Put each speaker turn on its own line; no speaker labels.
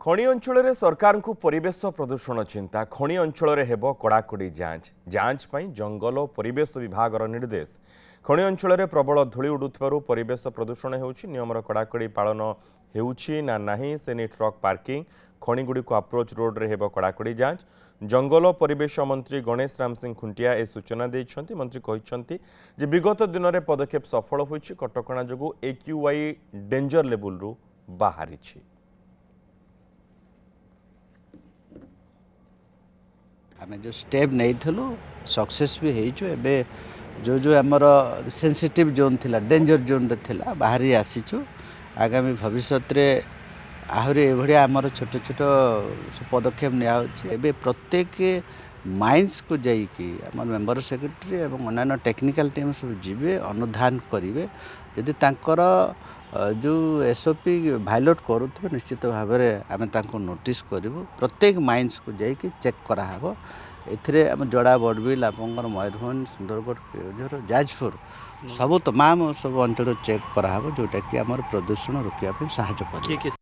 खଣି अंचल सरकार को परिवेश प्रदूषण चिंता खଣି अंचल हेब कड़ाकड़ी जांच पर जंगल और परिवेश विभाग निर्देश खଣି अंचल प्रबल धूली उड़ुवर परिवेश प्रदूषण होमर कड़ाकड़ी पालन होना से नहीं ट्रक पार्किंग खणिगुड़ी को अप्रोच रोड रे हेब कड़ाकड़ी जांच जंगल और परिवेश मंत्री गणेश राम सिंह खुंटिया ए सूचना देते मंत्री कहते विगत दिन में पदक्षेप सफल हो कटकणा जो AQI डेंजर लेवल रु बाहरी।
आम जो स्टेप नहीं थलु सक्सेस भी हो एबे जो जो आमर सेंसिटिव जोन थिला डेंजर जोन रे थिला बाहरी आसीचु आगामी भविष्य रे आहरी एभड़िया आमर छोट छोट पदक्षेप निया एबे प्रत्येक माइंस को जाइकी आमर मेंबर सेक्रेटरी एवं अन्य टेक्निकल टीम सब जीवे अनुधान करिवे यदि तांकर जो SOP भायोलेट करुवे निश्चित भाव में आम नोटिस करूँ प्रत्येक माइंस को जाइए चेक कराहब एम जड़ा बड़बिल आप मयूरभंज सुंदरगढ़ केन्दुझर जाजपुर सब तमाम सब अंचल चेक कराहब जोटा कि आम प्रदूषण रोकने साहाय्य कर।